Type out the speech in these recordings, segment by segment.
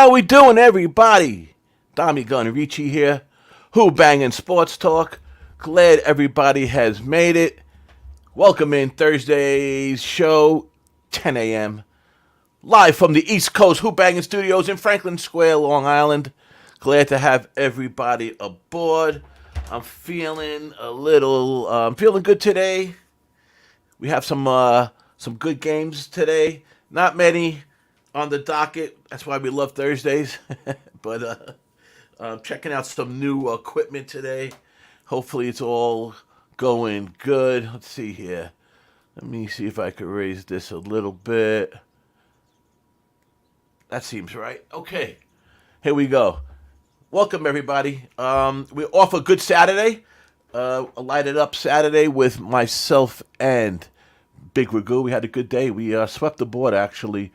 How we doing, everybody? DommyGun Ricci here. Who-Bangin Sports Talk. Glad everybody has made it. Welcome in Thursday's show, 10 a.m. Live from the East Coast Who-Bangin Studios in Franklin Square, Long Island. Glad to have everybody aboard. I'm feeling feeling good today. We have some good games today. Not many on the docket. That's why we love Thursdays. But checking out some new equipment today. Hopefully it's all going good. Let's see here. Let me see if I could raise this a little bit. That seems right. Okay. Here we go. Welcome, everybody. We're off a good Saturday. A lighted up Saturday with myself and Big Ragu. We had a good day. We swept the board, actually,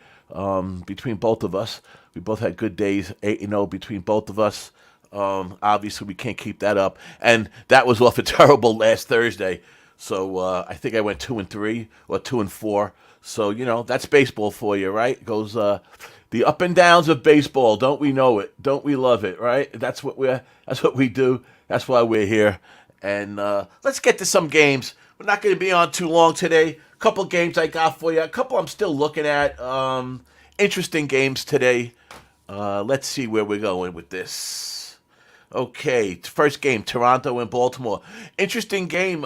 between both of us. We both had good days, 8-0 between both of us. Obviously, we can't keep that up. And that was off a terrible last Thursday. So I think I went 2-3 or 2-4. So, you know, that's baseball for you, right? It goes the up and downs of baseball. Don't we know it? Don't we love it, right? That's what we do. That's why we're here. And let's get to some games. We're not going to be on too long today. A couple games I got for you. A couple I'm still looking at. Interesting games today. Let's see where we're going with this. Okay, first game, Toronto and Baltimore. Interesting game.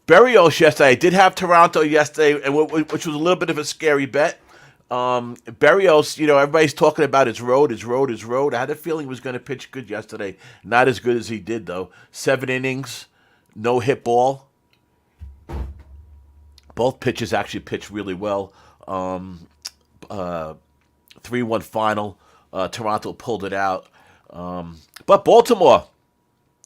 Berrios yesterday. I did have Toronto yesterday, which was a little bit of a scary bet. Berrios, you know, everybody's talking about his road. I had a feeling he was going to pitch good yesterday. Not as good as he did, though. 7 innings, no hit ball. Both pitches actually pitched really well. 3-1 final. Toronto pulled it out. But Baltimore,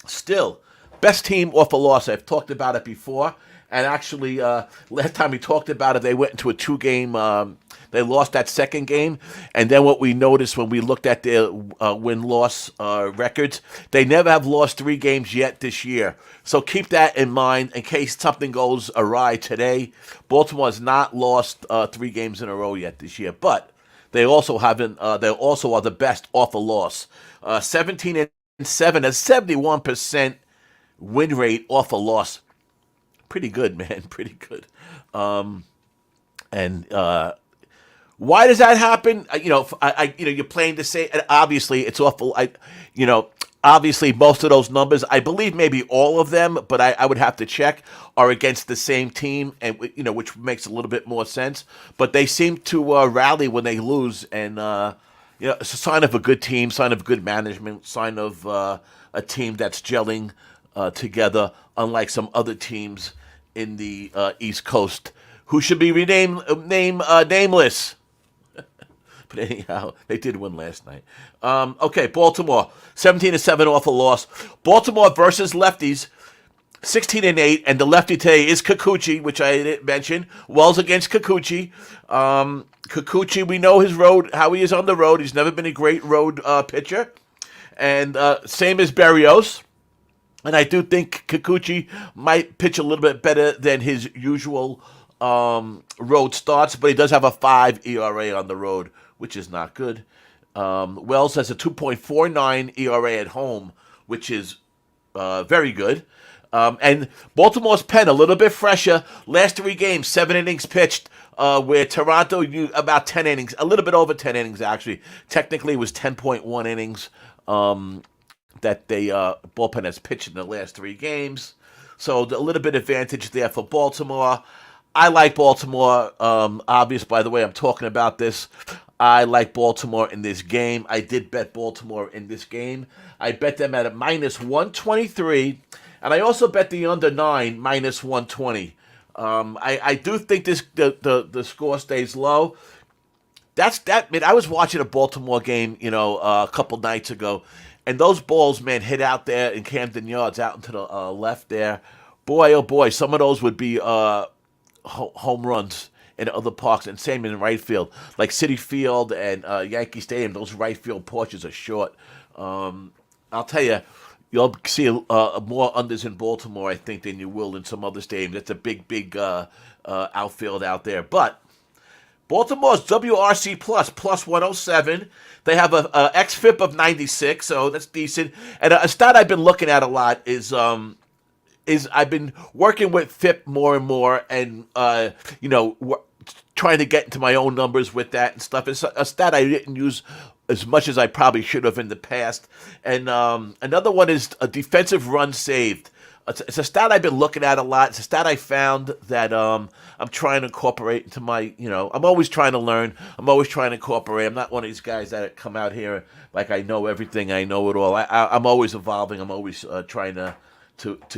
still, best team off a loss. I've talked about it before. And actually, last time we talked about it, they went into a 2-game. They lost that second game. And then what we noticed when we looked at their win-loss records, they never have lost 3 games yet this year. So keep that in mind in case something goes awry today. Baltimore has not lost 3 games in a row yet this year. But they also haven't. They also are the best off a loss. 17-7, a 71% win rate off a loss. Pretty good, man. Pretty good. Why does that happen? You're playing the same. Obviously, it's awful. Obviously, most of those numbers, I believe maybe all of them, but I would have to check, are against the same team, and which makes a little bit more sense. But they seem to rally when they lose, and it's a sign of a good team, sign of good management, sign of a team that's gelling together, unlike some other teams in the East Coast who should be nameless. But anyhow, they did win last night. Okay, Baltimore, 17-7 off a loss. Baltimore versus lefties, 16-8, and the lefty today is Kikuchi, which I didn't mention. Wells against Kikuchi. Kikuchi, we know his road, how he is on the road. He's never been a great road pitcher. And same as Berrios. And I do think Kikuchi might pitch a little bit better than his usual road starts, but he does have a 5 ERA on the road, which is not good. Wells has a 2.49 ERA at home, which is very good. And Baltimore's pen, a little bit fresher. Last 3 games, 7 innings pitched, where Toronto, about 10 innings, a little bit over 10 innings, actually. Technically, it was 10.1 innings that they bullpen has pitched in the last 3 games. So a little bit advantage there for Baltimore. I like Baltimore. Obvious, by the way, I'm talking about this. I like Baltimore in this game. I did bet Baltimore in this game. I bet them at a -123, and I also bet the under 9 -120. I do think the score stays low. Man, I was watching a Baltimore game, a couple nights ago, and those balls, man, hit out there in Camden Yards, out into the left there. Boy, oh boy, some of those would be home runs in other parks, and same in right field, like Citi Field and Yankee Stadium. Those right field porches are short. I'll tell you, you'll see more unders in Baltimore, I think, than you will in some other stadiums. That's a big outfield out there. But Baltimore's WRC plus 107. They have a xFIP of 96, so that's decent. And a stat I've been looking at a lot is I've been working with FIP more and more, and trying to get into my own numbers with that and stuff. It's a stat I didn't use as much as I probably should have in the past. And another one is a defensive run saved. It's a stat I've been looking at a lot. It's a stat I found that I'm trying to incorporate into my, I'm always trying to learn. I'm always trying to incorporate. I'm not one of these guys that come out here like I know everything. I know it all. I'm always evolving. I'm always trying to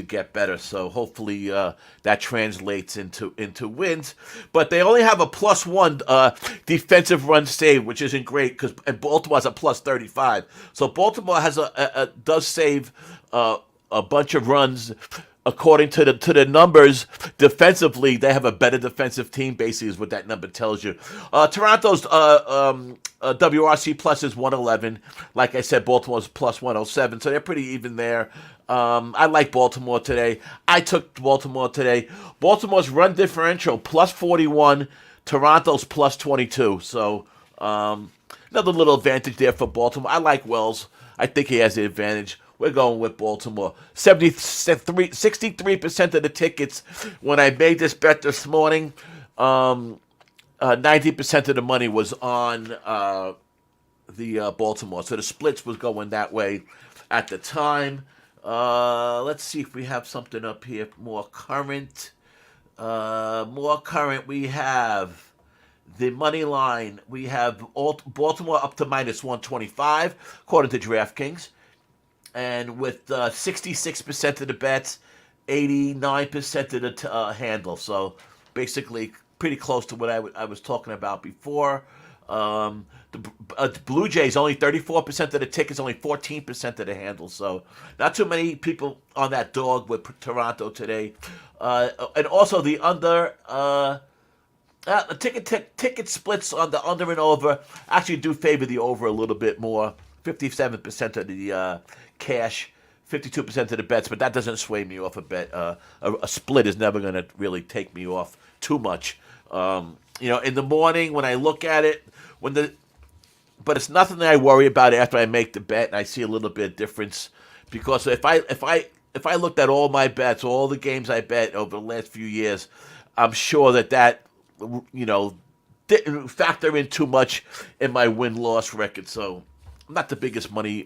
get better. So hopefully that translates into wins. But they only have a +1 defensive run save, which isn't great and Baltimore has a +35. So Baltimore has does save a bunch of runs. According to the numbers, defensively, they have a better defensive team, basically, is what that number tells you. Toronto's WRC plus is 111. Like I said, Baltimore's plus 107, so they're pretty even there. I like Baltimore today. I took Baltimore today. Baltimore's run differential, plus 41. Toronto's plus 22. So another little advantage there for Baltimore. I like Wells. I think he has the advantage. We're going with Baltimore. 63% of the tickets when I made this bet this morning, 90% of the money was on the Baltimore. So the splits was going that way at the time. Let's see if we have something up here more current. We have the money line. We have Baltimore up to -125, according to DraftKings. And with 66% of the bets, 89% of the handle. So basically pretty close to what I was talking about before. The Blue Jays, only 34% of the tickets, only 14% of the handle. So not too many people on that dog with Toronto today. And also the under... the ticket splits on the under and over actually do favor the over a little bit more. 57% of the cash, 52% of the bets, but that doesn't sway me off a bet. A split is never going to really take me off too much. In the morning when I look at it, but it's nothing that I worry about after I make the bet and I see a little bit of difference. Because if I looked at all my bets, all the games I bet over the last few years, I'm sure that didn't factor in too much in my win-loss record. So I'm not the biggest money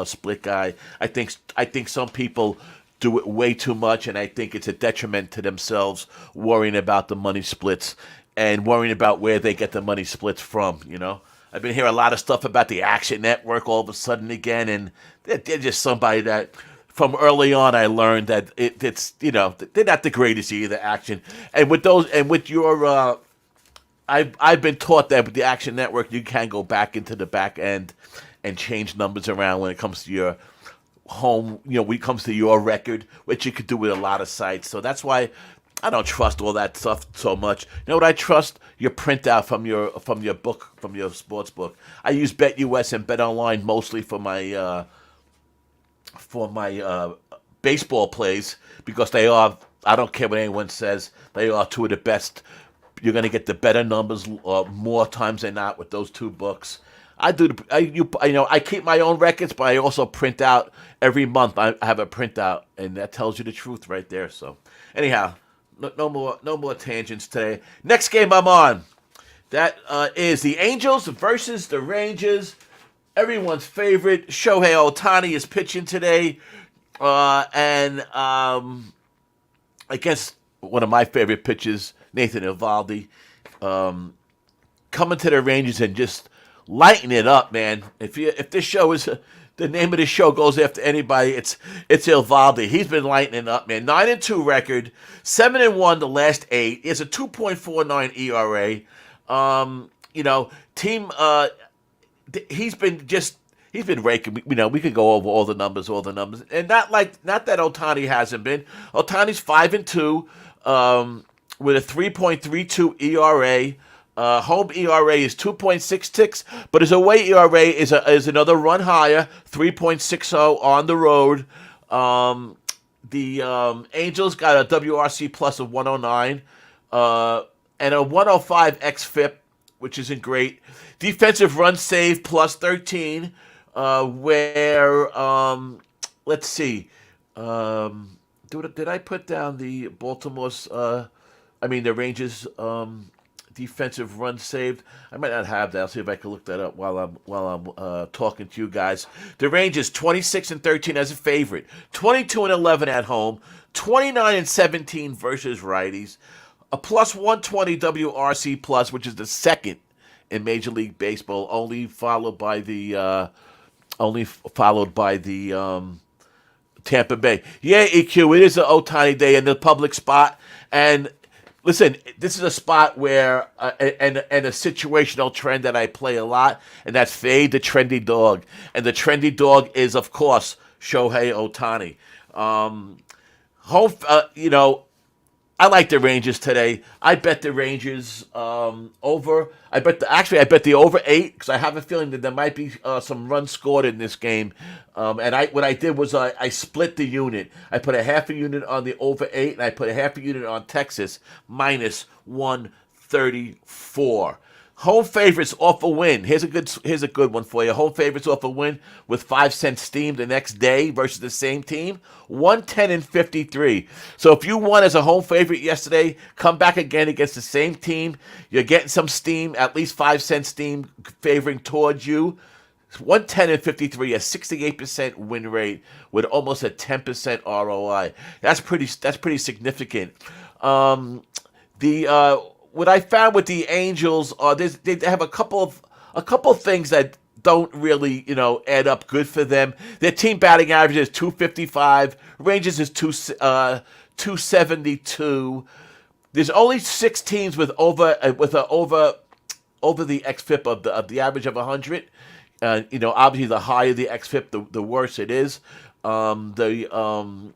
split guy. I think some people do it way too much, and I think it's a detriment to themselves worrying about the money splits and worrying about where they get the money splits from. I've been hearing a lot of stuff about the Action Network all of a sudden again, and they're just somebody that from early on I learned that it's they're not the greatest either. Action and with your I've been taught that with the Action Network, you can go back into the back end and change numbers around when it comes to your home, when it comes to your record, which you could do with a lot of sites. So that's why I don't trust all that stuff so much. You know what I trust? Your printout from your book, from your sports book. I use BetUS and BetOnline mostly for my baseball plays because they are, I don't care what anyone says, they are two of the best. You're going to get the better numbers more times than not with those two books. I keep my own records, but I also print out every month. I have a printout, and that tells you the truth right there. So, anyhow, no more tangents today. Next game I'm on, that is the Angels versus the Rangers. Everyone's favorite Shohei Ohtani is pitching today, and I guess one of my favorite pitchers, Nathan Eovaldi, coming to the Rangers and just lighting it up, man. If this show is the name of the show goes after anybody, it's Eovaldi. He's been lighting it up, man. 9-2 record, 7-1 the last 8. He has a 2.49 ERA. Team. He's been raking. We could go over all the numbers, and not that Ohtani hasn't been. Ohtani's 5-2. With a 3.32 ERA. Home ERA is 2.66, but his away ERA is another run higher, 3.60 on the road. The Angels got a WRC plus of 109. and a 105 xFIP, which isn't great. Defensive run save plus 13, where, let's see, did I put down the Baltimore's, the Rangers defensive run saved? I might not have that. I'll see if I can look that up while I'm talking to you guys. The Rangers 26-13 as a favorite, 22-11 at home, 29-17 versus righties, a plus 120 WRC plus, which is the second in Major League Baseball, only followed by the Tampa Bay. Yeah, EQ, it is an Ohtani day in the public spot, and listen, this is a spot where and a situational trend that I play a lot, and that's fade the trendy dog, and the trendy dog is of course Shohei Ohtani. I like the Rangers today. I bet the Rangers over. I bet the over 8 because I have a feeling that there might be some runs scored in this game. What I did was I split the unit. I put a half a unit on the over 8, and I put a half a unit on Texas minus 134. Home favorites off a win. Here's a good one for you. Home favorites off a win with 5 cent steam the next day versus the same team. 110-53. So if you won as a home favorite yesterday, come back again against the same team. You're getting some steam, at least 5 cent steam favoring towards you. 110-53, a 68% win rate with almost a 10% ROI. That's pretty significant. What I found with the Angels, they have a couple of things that don't really, add up good for them. Their team batting average is 255. Rangers is 272. There's only 6 teams with over the xFIP of the average of 100. Obviously the higher the xFIP, the worse it is. The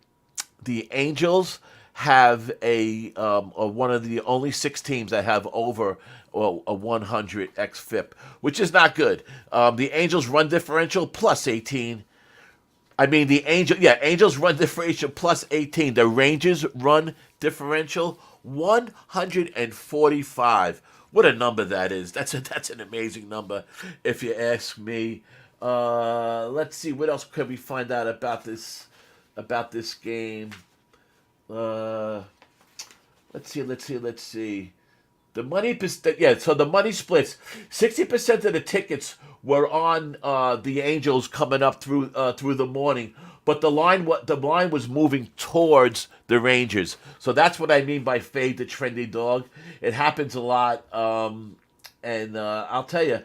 Angels have one of the only 6 teams that have over a 100 xFIP, which is not good. The Angels run differential plus 18. Angels run differential plus 18. The Rangers run differential 145. What a number that is. That's an amazing number, if you ask me. Let's see, what else could we find out about this game? Let's see. The money, so the money splits. 60% of the tickets were on the Angels coming up through the morning, but the line was moving towards the Rangers. So that's what I mean by fade the trendy dog. It happens a lot, and I'll tell you,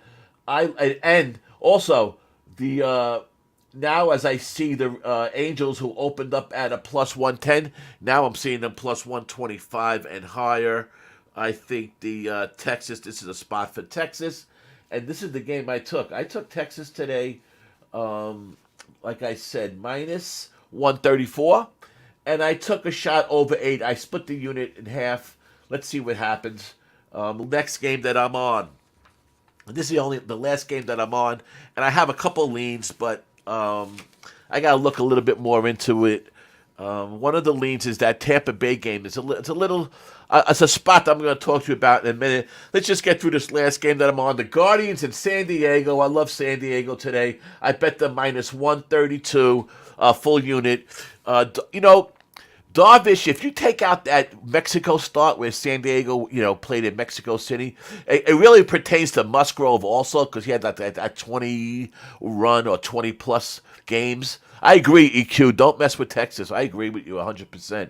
and also the. Now, as I see the Angels who opened up at a plus 110, now I'm seeing them plus 125 and higher. I think the Texas, this is a spot for Texas. And this is the game I took. I took Texas today, like I said, minus 134. And I took a shot over 8. I split the unit in half. Let's see what happens. Next game that I'm on. This is the last game that I'm on. And I have a couple leans, but I got to look a little bit more into it. One of the leans is that Tampa Bay game. It's a spot that I'm going to talk to you about in a minute. Let's just get through this last game that I'm on. The Guardians in San Diego. I love San Diego today. I bet them minus 132 full unit. Darvish, if you take out that Mexico start where San Diego, played in Mexico City, it really pertains to Musgrove also because he had that 20 run or 20 plus games. I agree, EQ. Don't mess with Texas. I agree with you 100%.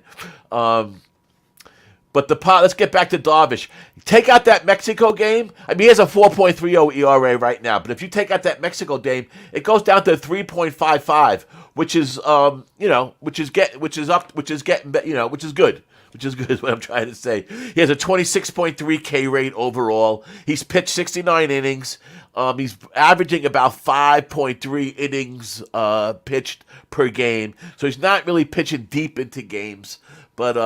But let's get back to Darvish. Take out that Mexico game. He has a 4.30 ERA right now. But if you take out that Mexico game, it goes down to 3.55, which is good. Which is good is what I'm trying to say. He has a 26.3 K rate overall. He's pitched 69 innings. He's averaging about 5.3 innings pitched per game. So he's not really pitching deep into games. But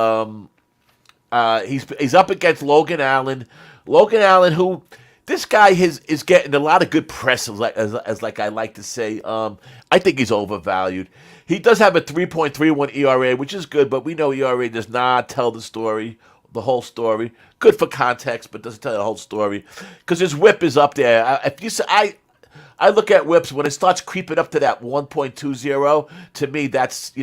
he's up against Logan Allen. Logan Allen, who this guy is getting a lot of good press, as I like to say. I think he's overvalued. He does have a 3.31 ERA, which is good, but we know ERA does not tell the story. the whole story. Good for context, but doesn't tell you the whole story. Because his whip is up there. If you say, I look at whips when it starts creeping up to that 1.20. To me, that's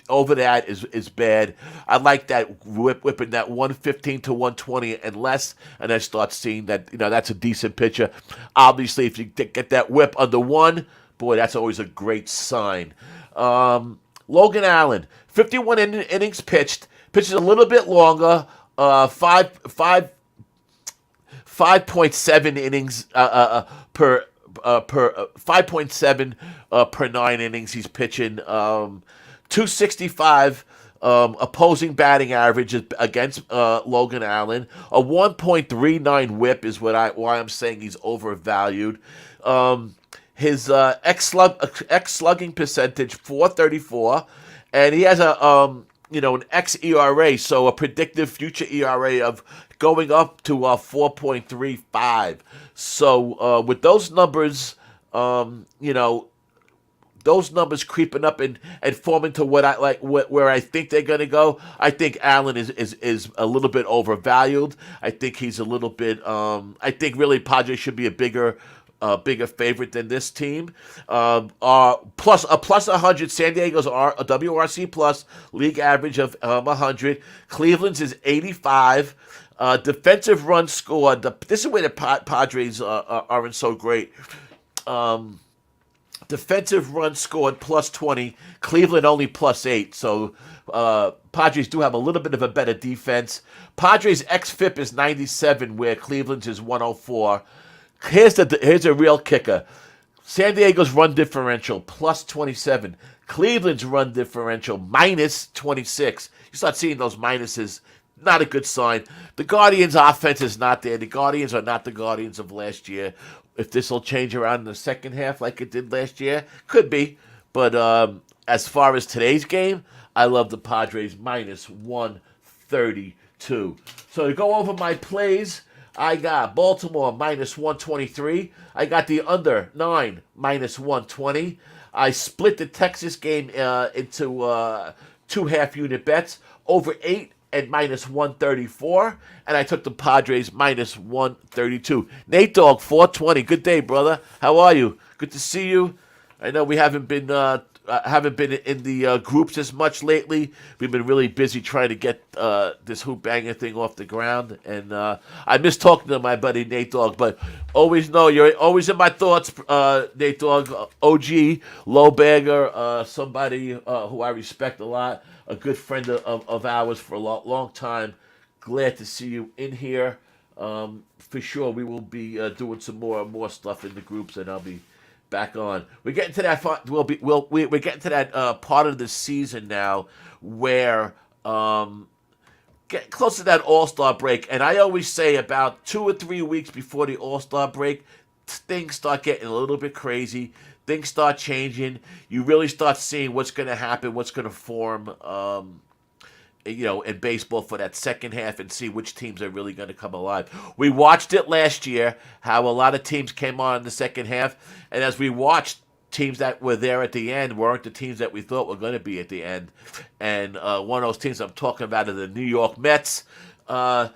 over that is bad. I like that whip in that 115 to 120 and less, and I start seeing that that's a decent pitcher. Obviously, if you get that whip under one, boy, that's always a great sign. Logan Allen, 51 innings pitched, pitches a little bit longer, 5.7 innings per 5.7 per 9 innings he's pitching. 265 opposing batting average against Logan Allen. A 1.39 whip is why I'm saying he's overvalued. His X slugging percentage 434, and he has an X ERA, so a predictive future ERA of going up to 4.35. So with those numbers, those numbers creeping up and forming to what I like, where I think they're going to go. I think Allen is a little bit overvalued. I think he's a little bit. I think really Padres should be a bigger favorite than this team. Plus 100. San Diego's a WRC plus league average of 100. Cleveland's is 85. Defensive runs scored. This is where the Padres aren't so great. Defensive runs scored plus 20. Cleveland only plus 8. So Padres do have a little bit of a better defense. Padres xFIP is 97, where Cleveland's is 104. Here's a real kicker. San Diego's run differential plus 27. Cleveland's run differential minus 26. You start seeing those minuses. Not a good sign. The Guardians' offense is not there. The Guardians are not the Guardians of last year. If this will change around in the second half like it did last year, could be. But as far as today's game, I love the Padres minus 132. So to go over my plays, I got Baltimore minus 123. I got the under 9 minus 120. I split the Texas game into 2 half-unit bets, over 8 and minus 134. And I took the Padres minus 132. Nate Dogg, 420. Good day, brother. How are you? Good to see you. I know we haven't been in the groups as much lately. We've been really busy trying to get this Who-Bangin thing off the ground, and I miss talking to my buddy Nate Dogg. But always know you're always in my thoughts, Nate Dogg. OG, low bagger, somebody who I respect a lot, a good friend of ours for a long time. Glad to see you in here. For sure, we will be doing some more stuff in the groups, and I'll be back on. We're getting to that. We're getting to that part of the season now where get close to that All-Star break. And I always say about 2 or 3 weeks before the All-Star break, things start getting a little bit crazy. Things start changing. You really start seeing what's going to happen, what's going to form, in baseball for that second half, and see which teams are really going to come alive. We watched it last year, how a lot of teams came on in the second half, and as we watched, teams that were there at the end weren't the teams that we thought were going to be at the end. And one of those teams I'm talking about are the New York Mets. I'll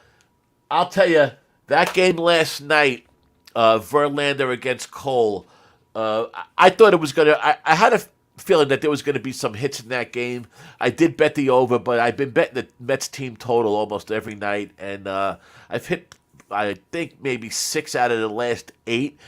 tell you, that game last night, Verlander against Cole, I thought it was going to... I had a feeling that there was going to be some hits in that game. I did bet the over, but I've been betting the Mets team total almost every night, and I've hit, I think, maybe 6 out of the last 8,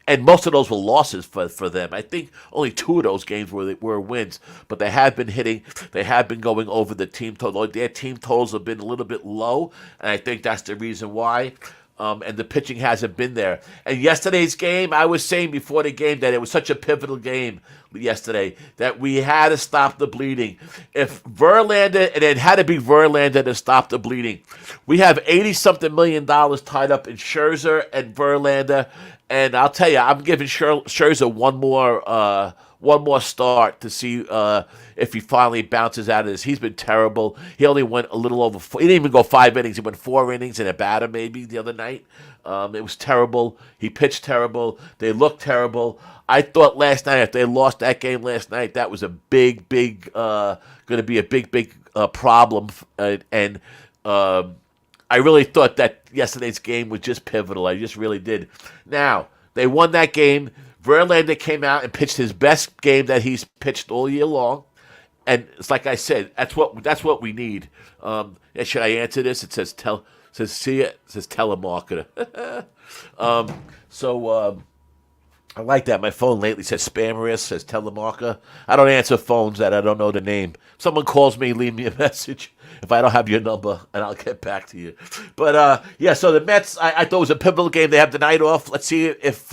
and most of those were losses for them. I think only 2 of those games were wins, but they have been hitting. They have been going over the team total. Their team totals have been a little bit low, and I think that's the reason why. And the pitching hasn't been there. And yesterday's game, I was saying before the game that it was such a pivotal game yesterday that we had to stop the bleeding. If Verlander, and it had to be Verlander to stop the bleeding. We have $80-something million tied up in Scherzer and Verlander. And I'll tell you, I'm giving Scherzer one more start to see if he finally bounces out of this. He's been terrible. He only went a little over 4. He didn't even go 5 innings. He went 4 innings and a batter maybe the other night. It was terrible. He pitched terrible. They looked terrible. I thought last night, if they lost that game last night, that was a going to be a big problem. I really thought that yesterday's game was just pivotal. I just really did. Now, they won that game. Verlander came out and pitched his best game that he's pitched all year long. And it's like I said, that's what we need. And should I answer this? It says see it says telemarketer. So I like that. My phone lately says spam risk, says telemarketer. I don't answer phones that I don't know the name. Someone calls me, leave me a message if I don't have your number, and I'll get back to you. But yeah, so the Mets, I thought it was a pivotal game. They have the night off. Let's see if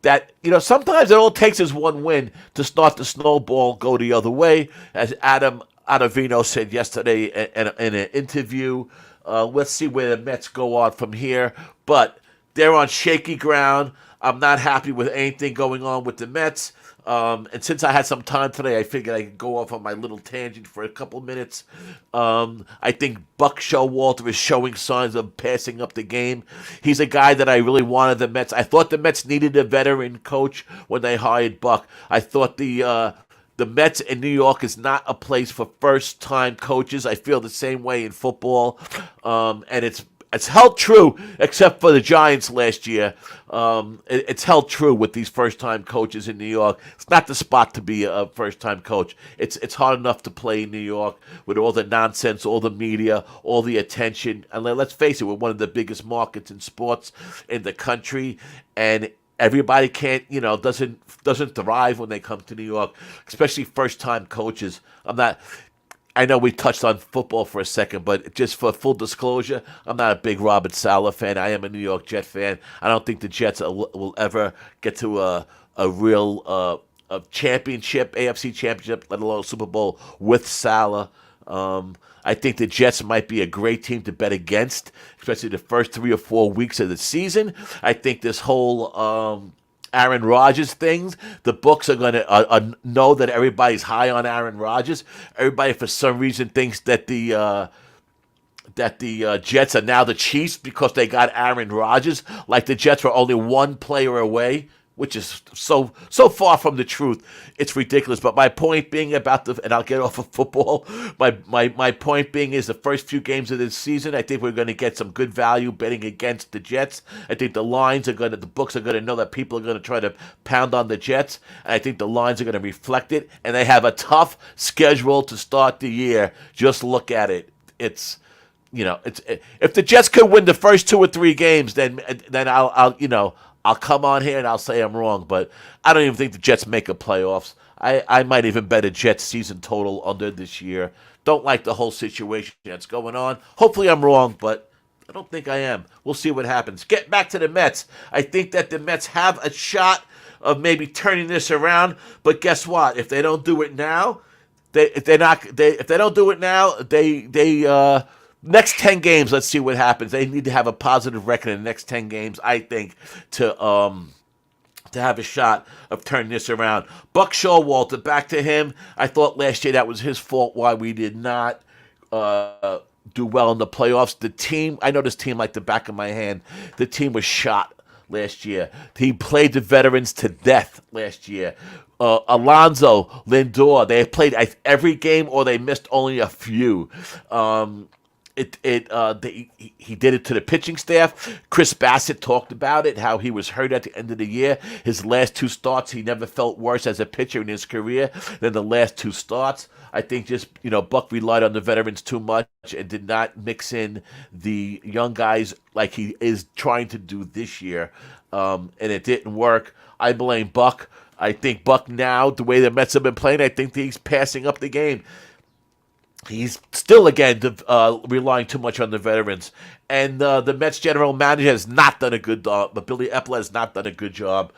that, sometimes it all takes is one win to start the snowball go the other way. As Adam Ottavino said yesterday in an interview, let's see where the Mets go on from here. But they're on shaky ground. I'm not happy with anything going on with the Mets. And since I had some time today, I figured I could go off on my little tangent for a couple minutes. I think Buck Showalter is showing signs of passing up the game. He's a guy that I really wanted the Mets. I thought the Mets needed a veteran coach when they hired Buck. I thought the Mets in New York is not a place for first-time coaches. I feel the same way in football. And it's held true, except for the Giants last year. It's held true with these first-time coaches in New York. It's not the spot to be a first-time coach. It's hard enough to play in New York with all the nonsense, all the media, all the attention. And let's face it, we're one of the biggest markets in sports in the country, and everybody doesn't thrive when they come to New York, especially first-time coaches. I know we touched on football for a second, but just for full disclosure, I'm not a big Robert Saleh fan. I am a New York Jet fan. I don't think the Jets will ever get to a real a championship, AFC championship, let alone Super Bowl with Saleh. I think the Jets might be a great team to bet against, especially the first 3 or 4 weeks of the season. I think this whole Aaron Rodgers things, the books are going to know that everybody's high on Aaron Rodgers. Everybody, for some reason, thinks that the Jets are now the Chiefs because they got Aaron Rodgers. Like the Jets were only one player away, which is so far from the truth. It's ridiculous. But my point being and I'll get off of football. My point being is the first few games of this season, I think we're going to get some good value betting against the Jets. I think the books are going to know that people are going to try to pound on the Jets. And I think the lines are going to reflect it. And they have a tough schedule to start the year. Just look at it. It's if the Jets could win the first 2 or 3 games, then I'll come on here and I'll say I'm wrong, but I don't even think the Jets make a playoffs. I might even bet a Jets season total under this year. Don't like the whole situation that's going on. Hopefully I'm wrong, but I don't think I am. We'll see what happens. Get back to the Mets. I think that the Mets have a shot of maybe turning this around, but guess what? If they don't do it now, next 10 games, let's see what happens. They need to have a positive record in the next 10 games, I think, to have a shot of turning this around. Buck Showalter, back to him. I thought last year that was his fault why we did not do well in the playoffs. The team, I know this team like the back of my hand. The team was shot last year. He played the veterans to death last year. Alonso, Lindor, they played every game or they missed only a few. He did it to the pitching staff. Chris Bassett talked about it, how he was hurt at the end of the year. His last 2 starts, he never felt worse as a pitcher in his career than the last 2 starts. I think just, Buck relied on the veterans too much and did not mix in the young guys like he is trying to do this year. And it didn't work. I blame Buck. I think Buck now, the way the Mets have been playing, I think he's passing up the game. He's still, again, relying too much on the veterans. And the Mets general manager has not done a good job. But Billy Epler has not done a good job.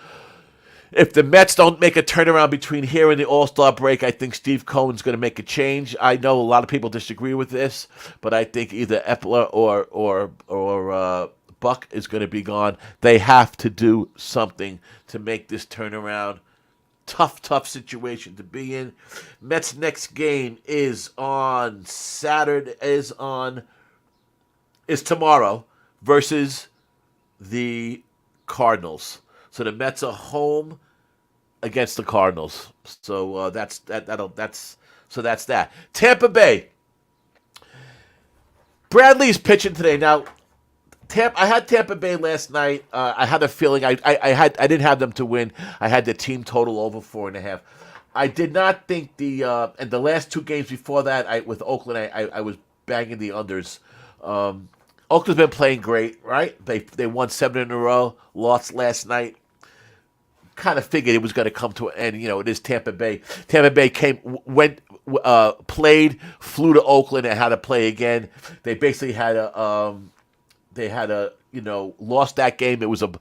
If the Mets don't make a turnaround between here and the All-Star break, I think Steve Cohen's going to make a change. I know a lot of people disagree with this, but I think either Epler or Buck is going to be gone. They have to do something to make this turnaround. Tough situation to be in. Mets' next game is on Saturday. Is tomorrow versus the Cardinals. So the Mets are home against the Cardinals. So that's that. Tampa Bay. Bradley's pitching today. Now, I had Tampa Bay last night. I had a feeling I didn't have them to win. I had the team total over 4.5. I did not think and the last two games before that, with Oakland, I was banging the unders. Oakland's been playing great, right? They won 7 in a row, lost last night. Kind of figured it was going to come to an end. It is Tampa Bay. Tampa Bay played, flew to Oakland, and had to play again. They basically had lost that game. It was a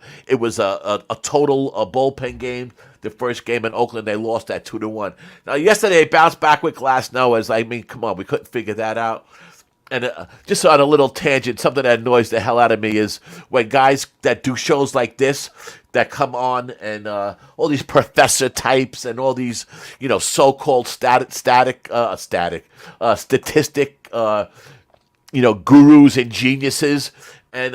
total bullpen game. The first game in Oakland, they lost that 2-1. Now yesterday they bounced back with Glasnow. Come on, we couldn't figure that out. And just on a little tangent, something that annoys the hell out of me is when guys that do shows like this that come on and all these professor types and all these so-called statistic gurus and geniuses. And,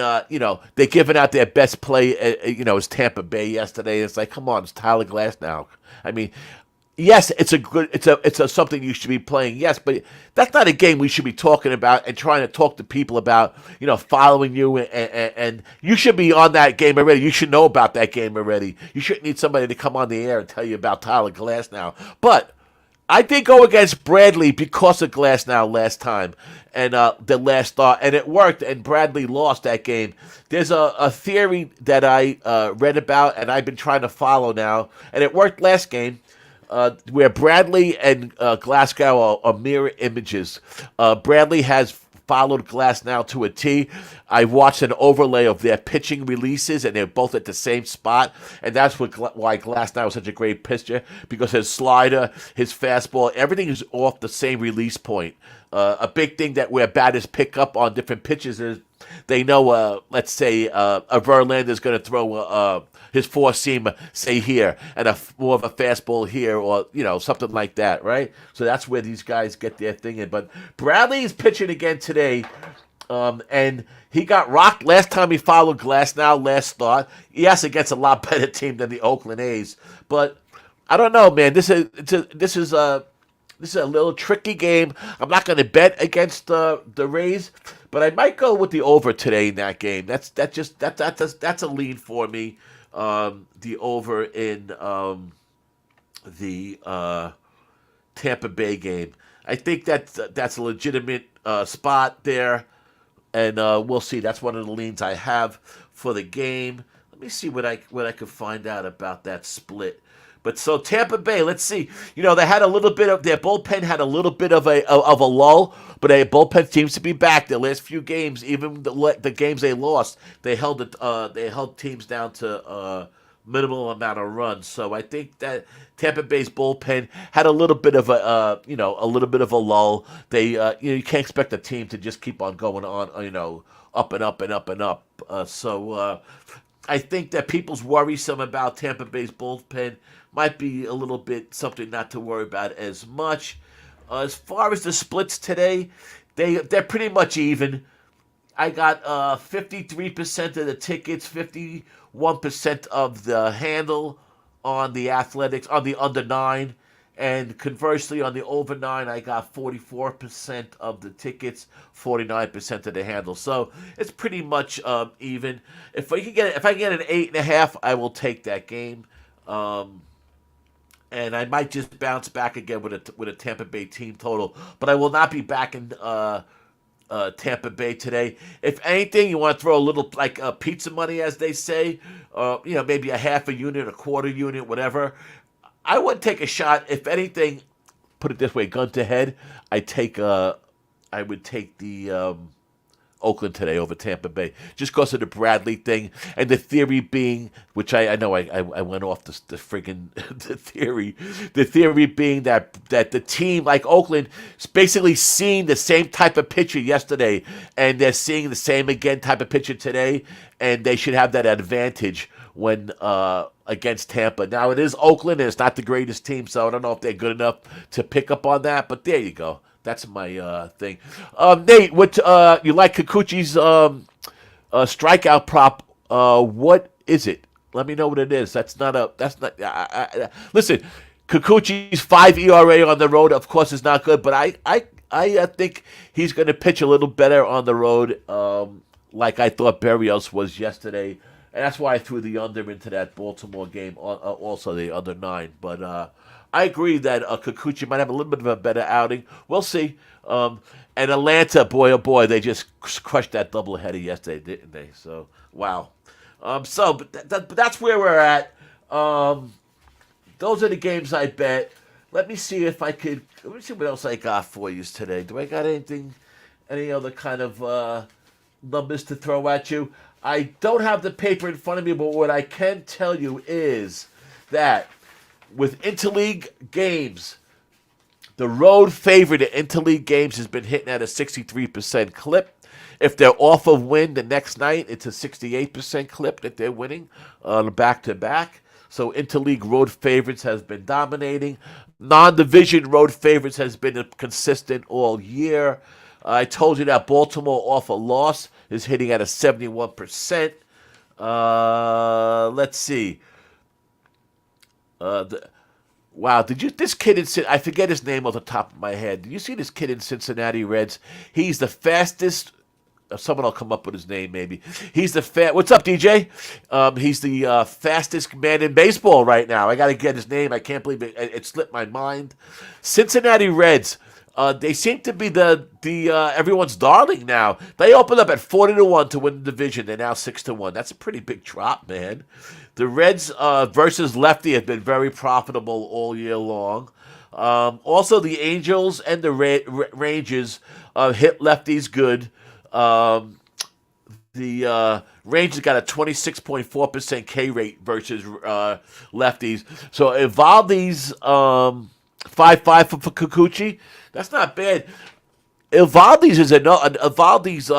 they're giving out their best play, as Tampa Bay yesterday. It's like, come on, it's Tyler Glasnow. I mean, yes, it's something you should be playing, yes, but that's not a game we should be talking about and trying to talk to people about, following you. And you should be on that game already. You should know about that game already. You shouldn't need somebody to come on the air and tell you about Tyler Glasnow. But I did go against Bradley because of Glasnow last time and the last start, and it worked, and Bradley lost that game. There's a theory that I read about, and I've been trying to follow now, and it worked last game, where Bradley and Glasgow are mirror images. Bradley has followed Glasnow to a T. I watched an overlay of their pitching releases, and they're both at the same spot, and that's why Glasnow is such a great pitcher, because his slider, his fastball, everything is off the same release point. A big thing that where batters pick up on different pitches is they know, let's say, a Verlander's going to throw his four-seam, say, here, and more of a fastball here, or, something like that, right? So that's where these guys get their thing in. But Bradley is pitching again today, and he got rocked last time he followed Glasnow last start. Yes, against a lot better team than the Oakland A's. But I don't know, man. This is a little tricky game. I'm not going to bet against the Rays, but I might go with the over today in that game. That's a lead for me. The over in the Tampa Bay game. I think that's a legitimate spot there, and we'll see. That's one of the leans I have for the game. Let me see what I could find out about that split. But so Tampa Bay, let's see. They had a little bit of their bullpen had a little bit of a lull, but their bullpen seems to be back. Their last few games, even the games they lost, they held teams down to minimal amount of runs. So I think that Tampa Bay's bullpen had a little bit of a lull. They you can't expect a team to just keep on going on up and up and up and up. So I think that people's worrisome about Tampa Bay's bullpen might be a little bit something not to worry about as much. As far as the splits today, they're pretty much even. I got 53% of the tickets, 51% of the handle on the Athletics, on the under 9. And conversely, on the over 9, I got 44% of the tickets, 49% of the handle. So it's pretty much even. If I can get an 8.5, I will take that game. And I might just bounce back again with a Tampa Bay team total, but I will not be back in Tampa Bay today. If anything, you want to throw a little pizza money, as they say, maybe a half a unit, a quarter unit, whatever. I would take a shot. If anything, put it this way, gun to head, I would take the Oakland today over Tampa Bay, just because of the Bradley thing, and the theory being, which I know I went off the friggin' the theory being that the team like Oakland is basically seeing the same type of pitcher yesterday, and they're seeing the same again type of pitcher today, and they should have that advantage when against Tampa. Now it is Oakland, and it's not the greatest team, so I don't know if they're good enough to pick up on that, but there you go. That's my thing. Nate, what you like Kikuchi's strikeout prop? What is it? Let me know what it is. Listen, Kikuchi's 5 ERA on the road, of course, is not good, but I think he's going to pitch a little better on the road, like I thought Berrios was yesterday. And that's why I threw the under into that Baltimore game, also the under 9. But I agree that Kikuchi might have a little bit of a better outing. We'll see. And Atlanta, boy, oh boy, they just crushed that doubleheader yesterday, didn't they? So, wow. But that's where we're at. Those are the games I bet. Let me see if I could. Let me see what else I got for you today. Do I got anything, any other kind of numbers to throw at you? I don't have the paper in front of me, but what I can tell you is that with interleague games, the road favorite at interleague games has been hitting at a 63% clip. If they're off of win the next night, it's a 68% clip that they're winning on back-to-back. So interleague road favorites has been dominating. Non-division road favorites has been consistent all year. I told you that Baltimore off a loss is hitting at a 71%. Let's see. Wow, this kid in I forget his name off the top of my head. Did you see this kid in Cincinnati Reds? He's the fastest. Someone will come up with his name, maybe. He's the What's up, DJ? He's the fastest man in baseball right now. I got to get his name. I can't believe it. It slipped my mind. Cincinnati Reds. They seem to be the everyone's darling now. They opened up at 40-1 to win the division. They're now 6-1. That's a pretty big drop, man. The Reds versus lefty have been very profitable all year long. Also, the Angels and the Rangers hit lefties good. The Rangers got a 26.4% K rate versus lefties. So Evaldi's 5.5 for Kikuchi. That's not bad. Evaldi's is Evaldi's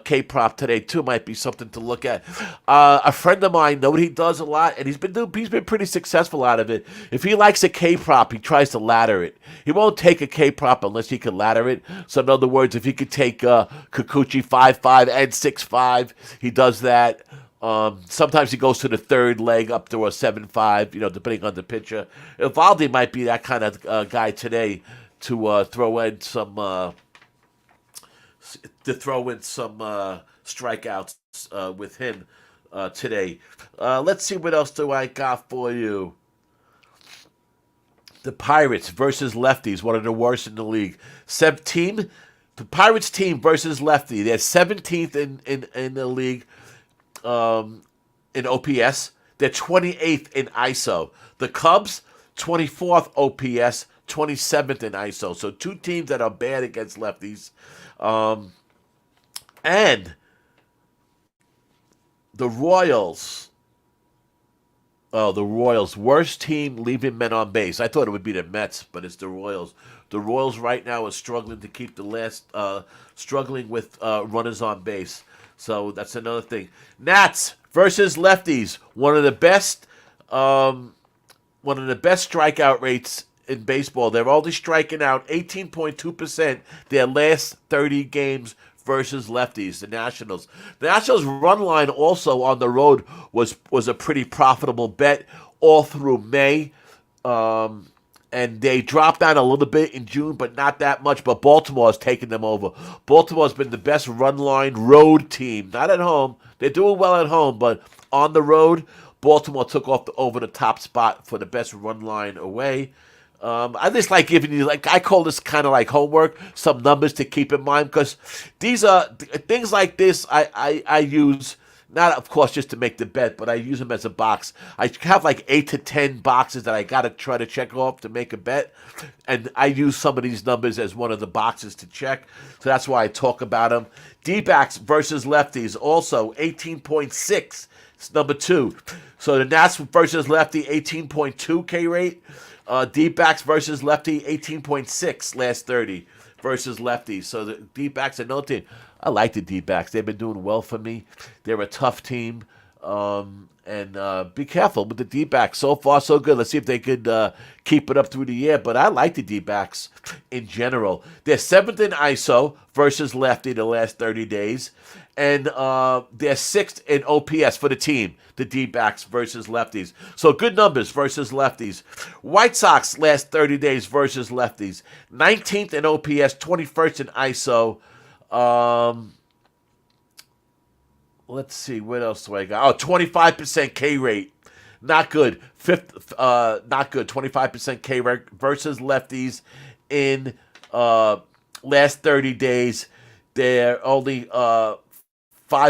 K prop today too might be something to look at. A friend of mine know what he does a lot, and he's been pretty successful out of it. If he likes a K prop, he tries to ladder it. He won't take a K prop unless he can ladder it. So in other words, if he could take Kikuchi 5.5 and 6.5, he does that. Sometimes he goes to the third leg up to a 7.5, depending on the pitcher. Evaldi might be that kind of guy today to throw in some strikeouts with him today. Let's see what else do I got for you. The Pirates versus lefties, one of the worst in the league. The Pirates team versus lefty. They're 17th in the league in OPS. They're 28th in ISO. The Cubs, 24th OPS, 27th in ISO. So two teams that are bad against lefties. And the Royals. Oh, the Royals. Worst team leaving men on base. I thought it would be the Mets, but it's the Royals. The Royals right now are struggling to keep struggling with runners on base. So that's another thing. Nats versus lefties. One of the best strikeout rates in baseball. They're only striking out 18.2% their last 30 games versus lefties, the Nationals. The Nationals' run line also on the road was a pretty profitable bet all through May. And they dropped down a little bit in June, but not that much. But Baltimore has taken them over. Baltimore's been the best run line road team. Not at home. They're doing well at home, but on the road, Baltimore took over the top spot for the best run line away. I just like giving you, I call this kind of like homework, some numbers to keep in mind, because these are things like this I use, not of course just to make the bet, but I use them as a box. I have like 8 to 10 boxes that I got to try to check off to make a bet, and I use some of these numbers as one of the boxes to check, so that's why I talk about them. D-backs versus lefties, also 18.6, it's number 2. So the Nats versus lefty, 18.2 K rate. D-backs versus lefty, 18.6 last 30 versus lefty. So the D-backs are no team. I like the D-backs. They've been doing well for me. They're a tough team. And be careful with the D-backs. So far, so good. Let's see if they could keep it up through the year. But I like the D-backs in general. They're 7th in ISO versus lefty the last 30 days. and they're sixth in OPS for the team, the D-backs versus lefties. So good numbers versus lefties. White Sox last 30 days versus lefties. 19th in OPS, 21st in ISO. Let's see, what else do I got? Oh, 25% K rate. Not good. Not good. 25% K rate versus lefties in last 30 days. There are only 5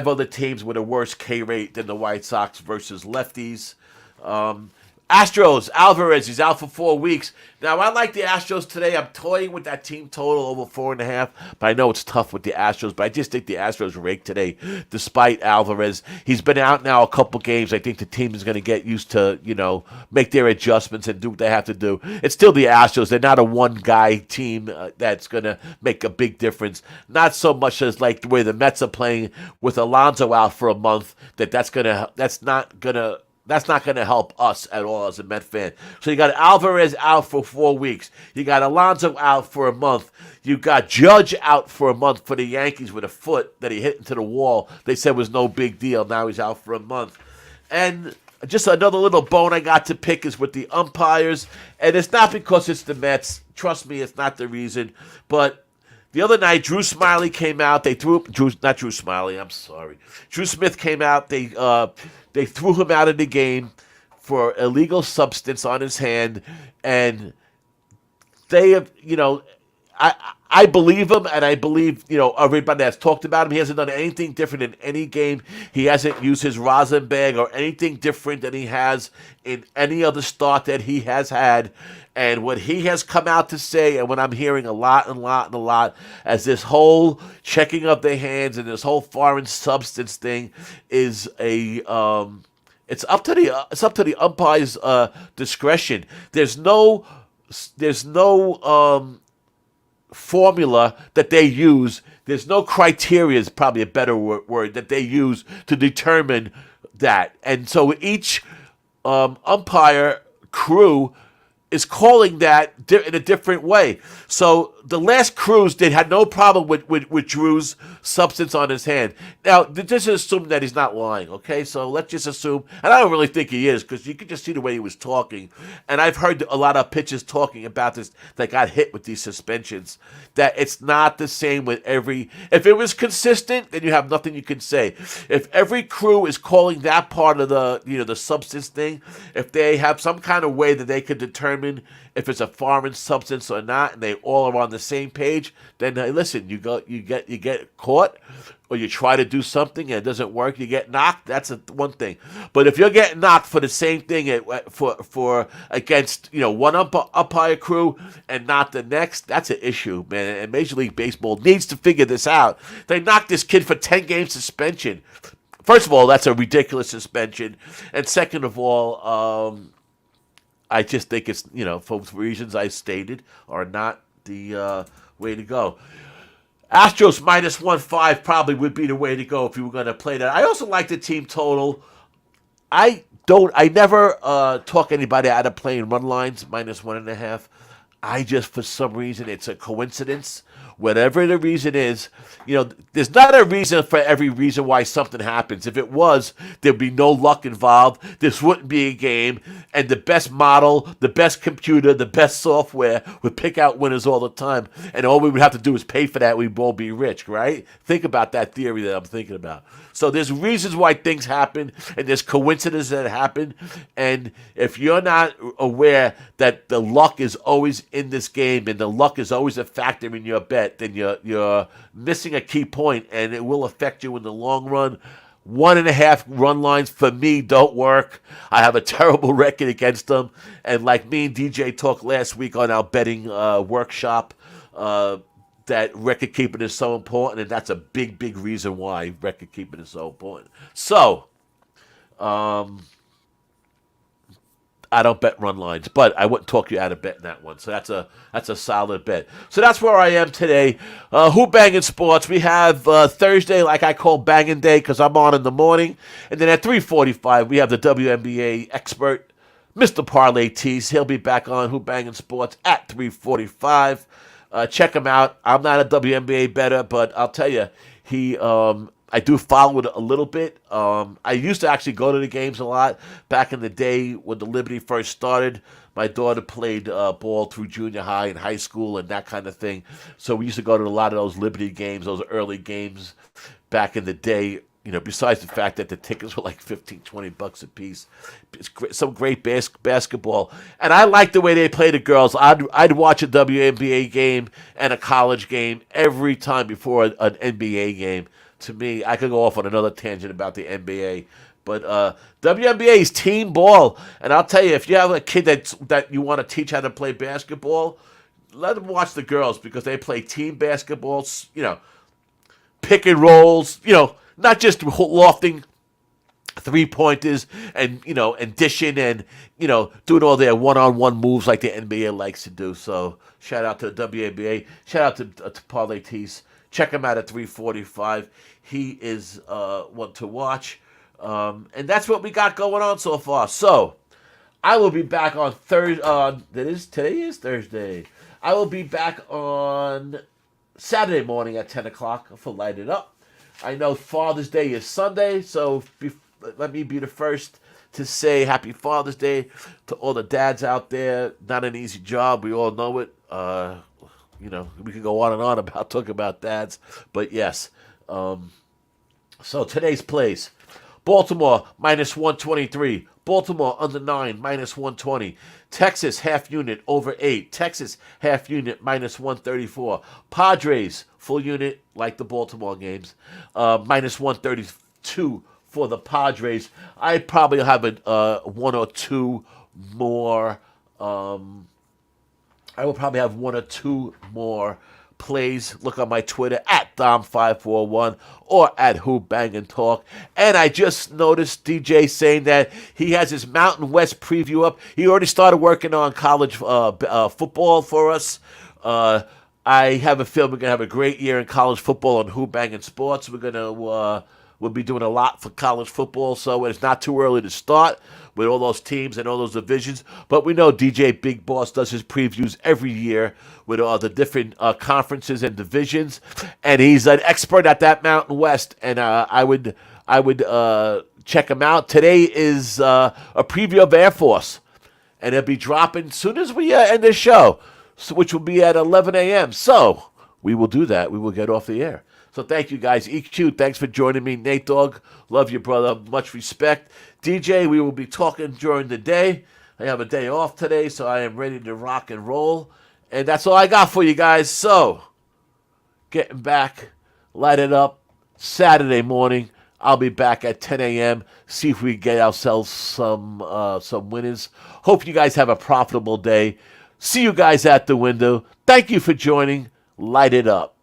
other teams with a worse K rate than the White Sox versus lefties. Astros, Alvarez, he's out for 4 weeks. Now, I like the Astros today. I'm toying with that team total over 4.5, but I know it's tough with the Astros, but I just think the Astros raked today, despite Alvarez. He's been out now a couple games. I think the team is going to get used to, make their adjustments and do what they have to do. It's still the Astros. They're not a one-guy team that's going to make a big difference. Not so much as like the way the Mets are playing with Alonso out for a month, that's not going to help us at all as a Met fan. So you got Alvarez out for 4 weeks. You got Alonso out for a month. You got Judge out for a month for the Yankees with a foot that he hit into the wall. They said was no big deal. Now he's out for a month. And just another little bone I got to pick is with the umpires. And it's not because it's the Mets. Trust me, it's not the reason. But the other night, Drew Smiley came out. Drew Smith came out. They threw him out of the game for illegal substance on his hand, and they have, I believe him, and I believe, everybody that's talked about him. He hasn't done anything different in any game. He hasn't used his rosin bag or anything different than he has in any other start that he has had. And what he has come out to say, and what I'm hearing a lot, as this whole checking of their hands and this whole foreign substance thing is it's up to the umpire's discretion. There's no formula that they use. There's no criteria, is probably a better word, that they use to determine that. And so each umpire crew is calling that in a different way. So the last crews, they had no problem with Drew's substance on his hand. Now, just assume that he's not lying, okay? So let's just assume, and I don't really think he is, because you could just see the way he was talking. And I've heard a lot of pitchers talking about this that got hit with these suspensions, that it's not the same with every. If it was consistent, then you have nothing you can say. If every crew is calling that part of the substance thing, if they have some kind of way that they could determine if it's a foreign substance or not, and they all are on the same page, then listen, you get caught, or you try to do something and it doesn't work, you get knocked. That's one thing. But if you're getting knocked for the same thing for against one umpire crew and not the next, that's an issue, man. And Major League Baseball needs to figure this out. They knocked this kid for 10-game suspension. First of all, that's a ridiculous suspension, and second of all, I just think it's, for reasons I stated, are not the way to go. Astros minus 1.5 probably would be the way to go if you were going to play that. I also like the team total. I never talk anybody out of playing run lines minus 1.5. I just, for some reason, it's a coincidence. Whatever the reason is, there's not a reason for every reason why something happens. If it was, there'd be no luck involved. This wouldn't be a game. And the best model, the best computer, the best software would pick out winners all the time. And all we would have to do is pay for that. We'd all be rich, right? Think about that theory that I'm thinking about. So there's reasons why things happen, and there's coincidences that happen. And if you're not aware that the luck is always in this game and the luck is always a factor in your bet, then you're missing a key point, and it will affect you in the long run. 1.5 run lines for me don't work. I have a terrible record against them. And like me and DJ talked last week on our betting workshop, that record keeping is so important, and that's a big, big reason why record keeping is so important. So, I don't bet run lines, but I wouldn't talk you out of betting that one. So that's a solid bet. So that's where I am today. Who-Bangin Sports. We have Thursday, like I call Bangin' Day, because I'm on in the morning. And then at 3:45, we have the WNBA expert, Mr. Parlay Tees. He'll be back on Who-Bangin Sports at 3:45. Check him out. I'm not a WNBA bettor, but I'll tell you, he I do follow it a little bit. I used to actually go to the games a lot back in the day when the Liberty first started. My daughter played ball through junior high and high school and that kind of thing. So we used to go to a lot of those Liberty games, those early games back in the day. Besides the fact that the tickets were like 15, $20 a piece, it's some great basketball. And I like the way they play the girls. I'd watch a WNBA game and a college game every time before an NBA game. To me, I could go off on another tangent about the NBA. But WNBA is team ball. And I'll tell you, if you have a kid that you want to teach how to play basketball, let them watch the girls because they play team basketball, pick and rolls, not just lofting three-pointers and dishing and, doing all their one-on-one moves like the NBA likes to do. So shout out to the WNBA. Shout out to Parlay Tees. Check him out at 345. He is one to watch. And that's what we got going on so far. So I will be back on Thursday. Today is Thursday. I will be back on Saturday morning at 10 o'clock for Light It Up. I know Father's Day is Sunday, so let me be the first to say Happy Father's Day to all the dads out there. Not an easy job. We all know it. We can go on and on about talking about dads. But yes. So today's plays. Baltimore, minus 123. Baltimore, under 9, minus 120. Texas, half unit, over 8. Texas, half unit, minus 134. Padres, full unit, like the Baltimore games, minus 132 for the Padres. I probably have one or two more. I will probably have one or two more plays. Look on my Twitter at Dom541 or at Who-Bangin Talk. And I just noticed DJ saying that he has his Mountain West preview up. He already started working on college football for us. I have a feeling we're going to have a great year in college football on Who-Bangin Sports. We'll be doing a lot for college football, so it's not too early to start with all those teams and all those divisions. But we know DJ Big Boss does his previews every year with all the different conferences and divisions, and he's an expert at that Mountain West. And I would check him out. Today is a preview of Air Force, and it'll be dropping as soon as we end this show, which will be at 11 a.m. So we will do that. We will get off the air. So thank you, guys. EQ, thanks for joining me. Nate Dogg, love you, brother. Much respect. DJ, we will be talking during the day. I have a day off today, so I am ready to rock and roll. And that's all I got for you guys. So, getting back, light it up. Saturday morning, I'll be back at 10 a.m. See if we get ourselves some winners. Hope you guys have a profitable day. See you guys at the window. Thank you for joining. Light it up.